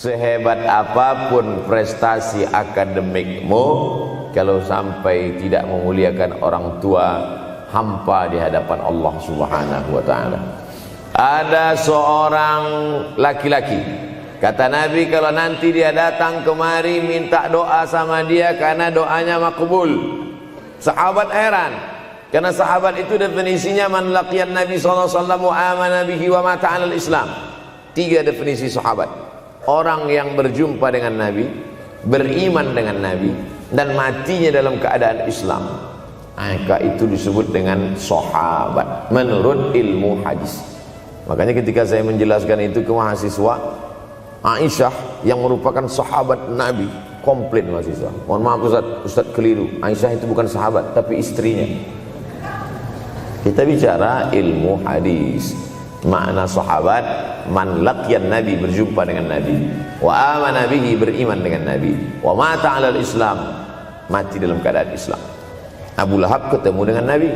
sehebat apapun prestasi akademikmu, kalau sampai tidak memuliakan orang tua, hampa di hadapan Allah Subhanahu wa ta'ala. Ada seorang laki-laki, kata Nabi, kalau nanti dia datang kemari minta doa sama dia karena doanya makbul. Sahabat heran, karena sahabat itu definisinya man laqiyan Nabi sallallahu alaihi wasallam wa amana bihi wa mata 'alal Islam. 3 definisi sahabat: orang yang berjumpa dengan Nabi, beriman dengan Nabi, dan matinya dalam keadaan Islam. Maka itu disebut dengan sahabat menurut ilmu hadis. Makanya ketika saya menjelaskan itu ke mahasiswa, Aisyah yang merupakan sahabat Nabi, komplain mahasiswa, mohon maaf Ustaz keliru, Aisyah itu bukan sahabat tapi istrinya. Kita bicara ilmu hadis. Makna sahabat, man laqiyan Nabi, berjumpa dengan Nabi, wa amana bihi, beriman dengan Nabi, wa mata 'alal Islam, mati dalam keadaan Islam. Abu Lahab ketemu dengan Nabi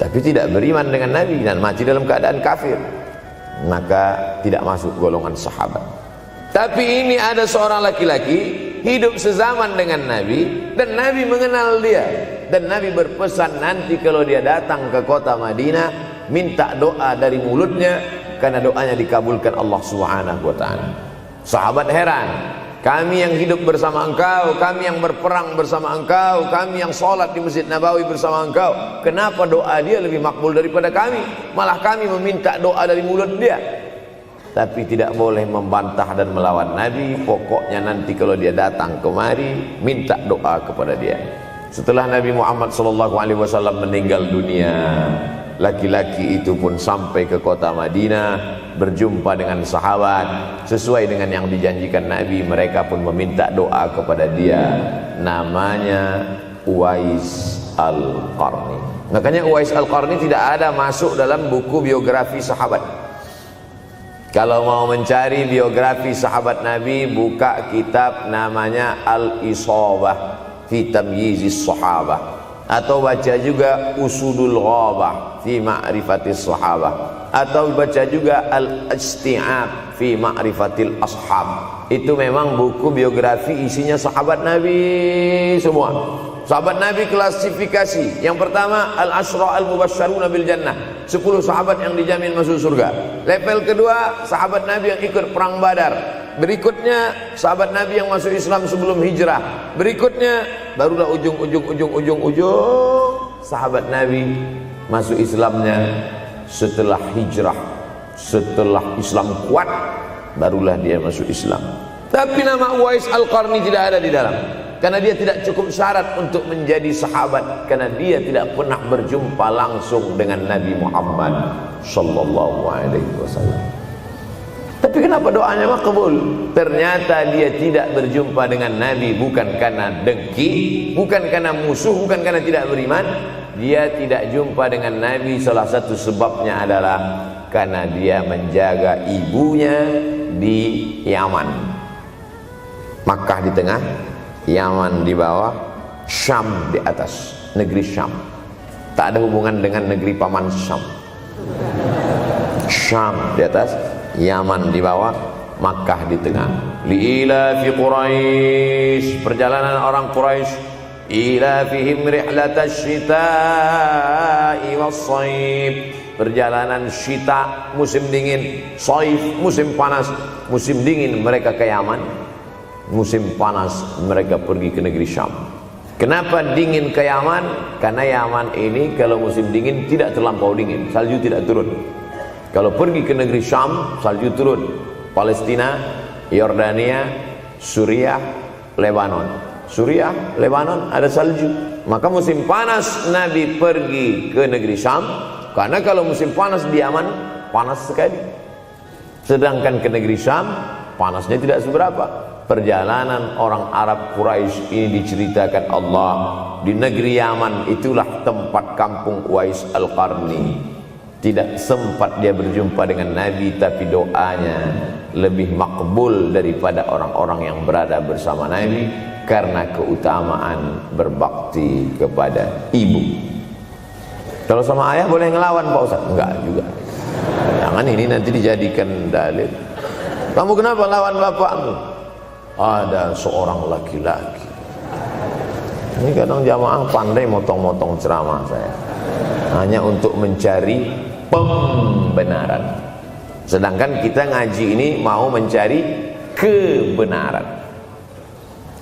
tapi tidak beriman dengan Nabi dan mati dalam keadaan kafir, maka tidak masuk golongan sahabat. Tapi ini ada seorang laki-laki hidup sezaman dengan Nabi dan Nabi mengenal dia, dan Nabi berpesan nanti kalau dia datang ke kota Madinah minta doa dari mulutnya karena doanya dikabulkan Allah Subhanahu wa ta'ala. Sahabat heran, kami yang hidup bersama engkau, kami yang berperang bersama engkau, kami yang sholat di Masjid Nabawi bersama engkau, kenapa doa dia lebih makbul daripada kami? Malah kami meminta doa dari mulut dia. Tapi tidak boleh membantah dan melawan Nabi. Pokoknya nanti kalau dia datang kemari minta doa kepada dia. Setelah Nabi Muhammad SAW meninggal dunia, laki-laki itu pun sampai ke kota Madinah, berjumpa dengan sahabat. Sesuai dengan yang dijanjikan Nabi, mereka pun meminta doa kepada dia. Namanya Uwais Al-Qarni. Makanya Uwais Al-Qarni tidak ada masuk dalam buku biografi sahabat. Kalau mau mencari biografi sahabat Nabi, buka kitab namanya Al-Isabah fi Tamyizis Sahabah, atau baca juga Usudul Ghabah fi Ma'rifatis Sahabah, atau baca juga Al-Isti'ab fi Ma'rifatil Ashab. Itu memang buku biografi isinya sahabat Nabi semua. Sahabat Nabi klasifikasi. Yang pertama, Al-Ashra Al-Mubashsharuna bil Jannah, 10 sahabat yang dijamin masuk surga. Level kedua, sahabat Nabi yang ikut perang Badar. Berikutnya, sahabat Nabi yang masuk Islam sebelum hijrah. Berikutnya, barulah ujung sahabat Nabi masuk Islamnya setelah hijrah, setelah Islam kuat, barulah dia masuk Islam. Tapi nama Uwais Al-Qarni tidak ada di dalam, karena dia tidak cukup syarat untuk menjadi sahabat, karena dia tidak pernah berjumpa langsung dengan Nabi Muhammad sallallahu alaihi wasallam. Tapi kenapa doanya makbul? Ternyata dia tidak berjumpa dengan Nabi bukan karena dengki, bukan karena musuh, bukan karena tidak beriman. Dia tidak jumpa dengan Nabi, salah satu sebabnya adalah karena dia menjaga ibunya di Yaman. Makkah di tengah, Yaman di bawah, Syam di atas, negeri Syam. Tak ada hubungan dengan negeri paman Syam. Syam di atas, Yaman di bawah, Makkah di tengah. Liila fi Quraisy, perjalanan orang Quraisy. Ila fihim rihlatash shita'i was-shaib, perjalanan syita musim dingin, shaif musim panas. Musim dingin mereka ke Yaman, musim panas mereka pergi ke negeri Syam. Kenapa dingin ke Yaman? Karena Yaman ini kalau musim dingin tidak terlampau dingin, salju tidak turun. Kalau pergi ke negeri Syam, salju turun. Palestina, Yordania, Suriah, Lebanon. Suriah, Lebanon ada salju. Maka musim panas Nabi pergi ke negeri Syam, karena kalau musim panas di Yaman panas sekali. Sedangkan ke negeri Syam panasnya tidak seberapa. Perjalanan orang Arab Quraisy ini diceritakan Allah, di negeri Yaman itulah tempat kampung Uwais Al-Qarni. Tidak sempat dia berjumpa dengan Nabi, tapi doanya lebih makbul daripada orang-orang yang berada bersama Nabi, karena keutamaan berbakti kepada ibu. Kalau sama ayah boleh ngelawan Pak Ustaz? Enggak juga. Jangan ini nanti dijadikan dalil. Kamu kenapa lawan bapakmu? Ada seorang laki-laki. Ini kadang jamaah pandai motong-motong ceramah saya, hanya untuk mencari pembenaran. Sedangkan kita ngaji ini mau mencari kebenaran.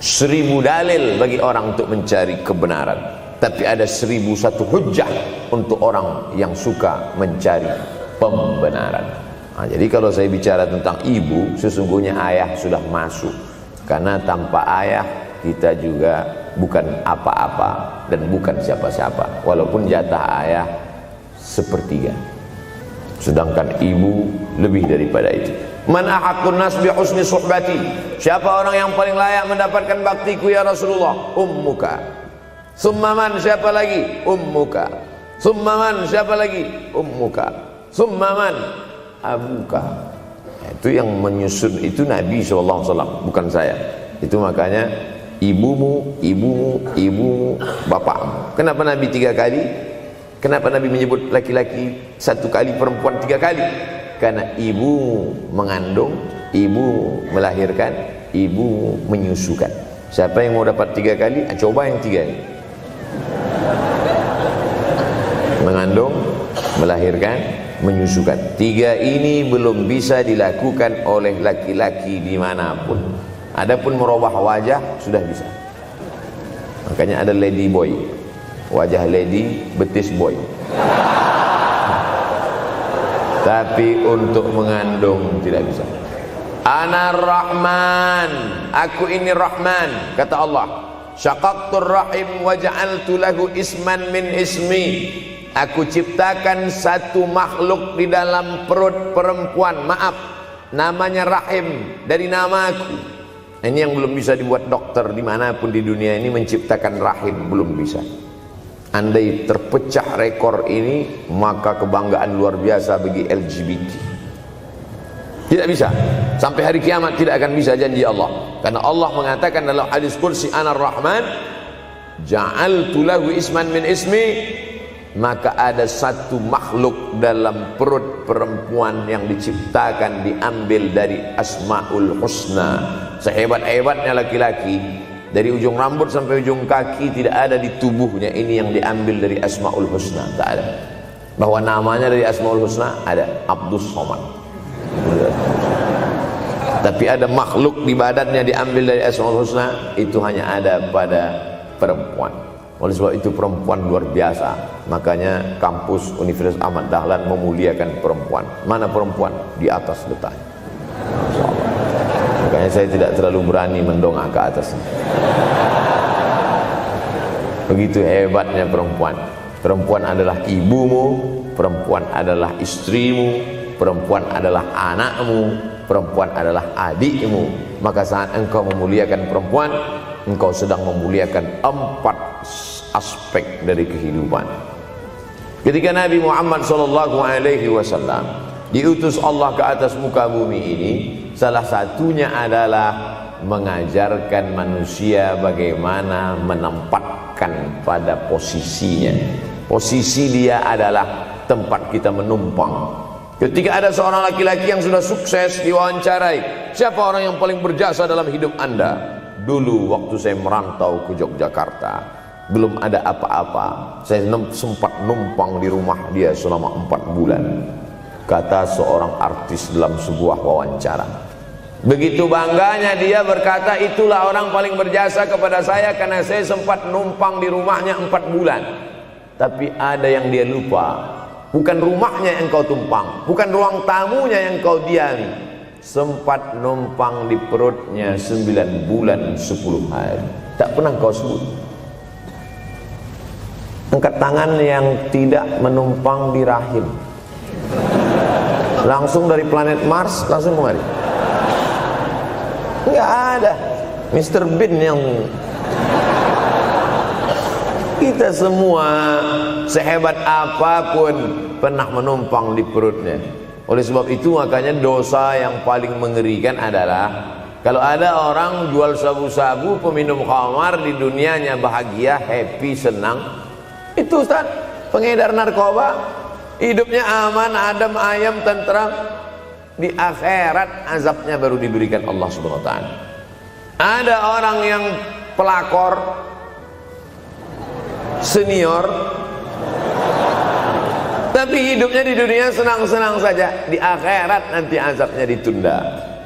1000 dalil bagi orang untuk mencari kebenaran, tapi ada 1001 hujjah untuk orang yang suka mencari pembenaran. Nah, jadi kalau saya bicara tentang ibu, sesungguhnya ayah sudah masuk. Karena tanpa ayah kita juga bukan apa-apa dan bukan siapa-siapa. Walaupun jatah ayah sepertiga, sedangkan ibu lebih daripada itu. Man ahaqqun nas bi husni suhbati. Siapa orang yang paling layak mendapatkan baktiku ya Rasulullah? Ummuka. Summa man, siapa lagi? Ummuka. Summa man, siapa lagi? Ummuka. Summa man, abuka. Itu yang menyusun itu Nabi SAW, bukan saya. Itu makanya ibumu, ibumu, ibumu, bapakmu. Kenapa Nabi 3 kali? Kenapa Nabi menyebut laki-laki 1 kali, perempuan 3 kali? Karena ibumu mengandung, ibumu melahirkan, ibumu menyusukan. Siapa yang mau dapat 3 kali? Coba yang 3 ini. Mengandung, melahirkan, menyusukan. 3 ini belum bisa dilakukan oleh laki-laki dimanapun. Adapun merubah wajah sudah bisa. Makanya ada lady boy, wajah lady, betis boy. Tapi untuk mengandung tidak bisa. Ana Rahman, aku ini Rahman, kata Allah. Syaqaqtur rahim wa ja'altu lahu isman min ismi. Aku ciptakan satu makhluk di dalam perut perempuan, maaf, namanya rahim, dari namaku. Ini yang belum bisa dibuat dokter dimanapun di dunia ini, menciptakan rahim, belum bisa. Andai terpecah rekor ini, maka kebanggaan luar biasa bagi LGBT. Tidak bisa, sampai hari kiamat tidak akan bisa, janji Allah. Karena Allah mengatakan dalam hadis qudsi, Ana Rahman ja'altu lahu isman min ismi. Maka ada satu makhluk dalam perut perempuan yang diciptakan, diambil dari Asmaul Husna. Sehebat-hebatnya laki-laki, dari ujung rambut sampai ujung kaki tidak ada di tubuhnya ini yang diambil dari Asmaul Husna, tak ada. Bahwa namanya dari Asmaul Husna ada, Abdus Somad. Tapi ada makhluk di badannya diambil dari Asmaul Husna, itu hanya ada pada perempuan. Oleh sebab itu perempuan luar biasa. Makanya kampus Universitas Ahmad Dahlan memuliakan perempuan. Mana perempuan? Di atas letaknya. Makanya saya tidak terlalu berani mendongak ke atas. Begitu hebatnya perempuan. Perempuan adalah ibumu, perempuan adalah istrimu, perempuan adalah anakmu, perempuan adalah adikmu. Maka saat engkau memuliakan perempuan, engkau sedang memuliakan 4 aspek dari kehidupan. Ketika Nabi Muhammad SAW diutus Allah ke atas muka bumi ini, salah satunya adalah mengajarkan manusia bagaimana menempatkan pada posisinya. Posisi dia adalah tempat kita menumpang. Ketika ada seorang laki-laki yang sudah sukses diwawancarai, siapa orang yang paling berjasa dalam hidup Anda? Dulu waktu saya merantau ke Yogyakarta, belum ada apa-apa, saya sempat numpang di rumah dia selama 4 bulan, kata seorang artis dalam sebuah wawancara. Begitu bangganya dia berkata, itulah orang paling berjasa kepada saya karena saya sempat numpang di rumahnya 4 bulan. Tapi ada yang dia lupa, bukan rumahnya yang kau tumpang, bukan ruang tamunya yang kau diami, sempat numpang di perutnya 9 bulan 10 hari. Tak pernah kau sebut. Angkat tangan yang tidak menumpang di rahim, langsung dari planet Mars langsung kemari. Enggak ada. Mr. Bean yang kita semua sehebat apapun pernah menumpang di perutnya. Oleh sebab itu makanya dosa yang paling mengerikan adalah kalau ada orang jual sabu-sabu, peminum khamar, di dunianya bahagia, happy, senang. Itu Ustaz, pengedar narkoba, hidupnya aman, adem, ayam, tentram. Di akhirat azabnya baru diberikan Allah Subhanahu wa taala. Ada orang yang pelakor senior tapi hidupnya di dunia senang-senang saja, di akhirat nanti azabnya ditunda.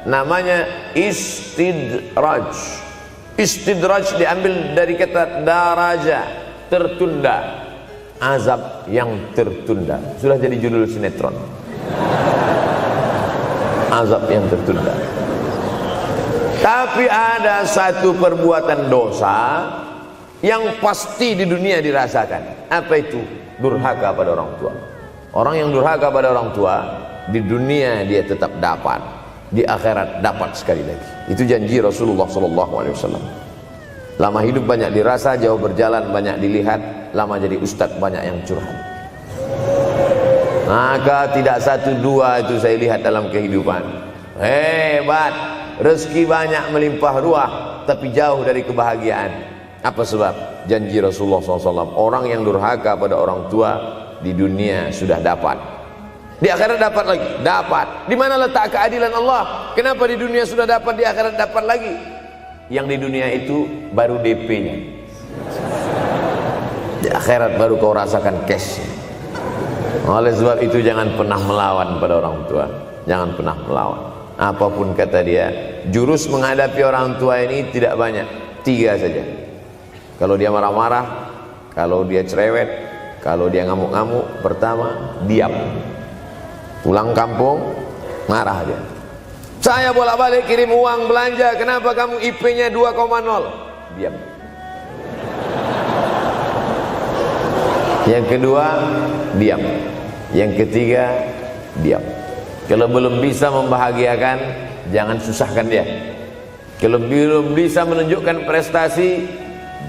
Namanya istidraj. Istidraj diambil dari kata daraja, tertunda. Azab yang tertunda. Sudah jadi judul sinetron. Azab yang tertunda. Tapi ada satu perbuatan dosa yang pasti di dunia dirasakan. Apa itu? Durhaka pada orang tua. Orang yang durhaka pada orang tua, di dunia dia tetap dapat, di akhirat dapat sekali lagi. Itu janji Rasulullah SAW. Lama hidup banyak dirasa, jauh berjalan banyak dilihat, lama jadi ustadz banyak yang curhat. Maka tidak satu dua itu saya lihat dalam kehidupan. Hebat, rezeki banyak melimpah ruah, tapi jauh dari kebahagiaan. Apa sebab? Janji Rasulullah SAW. Orang yang durhaka pada orang tua di dunia sudah dapat, di akhirat dapat lagi. Dapat. Di mana letak keadilan Allah? Kenapa di dunia sudah dapat, di akhirat dapat lagi? Yang di dunia itu baru DP-nya, di akhirat baru kau rasakan cash. Oleh sebab itu jangan pernah melawan pada orang tua. Jangan pernah melawan. Apapun kata dia, jurus menghadapi orang tua ini tidak banyak, 3 saja. Kalau dia marah-marah, kalau dia cerewet, kalau dia ngamuk-ngamuk, pertama diam. Pulang kampung marah dia. Saya bolak-balik kirim uang belanja, kenapa kamu IP-nya 2,0? Diam. Yang kedua, diam. Yang ketiga, diam. Kalau belum bisa membahagiakan, jangan susahkan dia. Kalau belum bisa menunjukkan prestasi,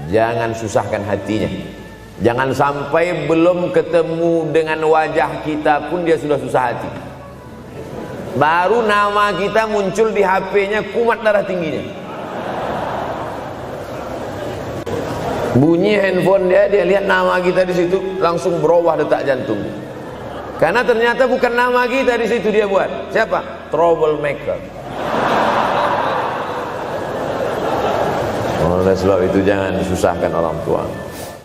jangan susahkan hatinya. Jangan sampai belum ketemu dengan wajah kita pun dia sudah susah hati. Baru nama kita muncul di HP-nya, kumat darah tingginya. Bunyi handphone dia lihat nama kita di situ, langsung berubah detak jantung. Karena ternyata bukan nama kita di situ dia buat. Siapa? Troublemaker. Oleh sebab itu jangan susahkan orang tua.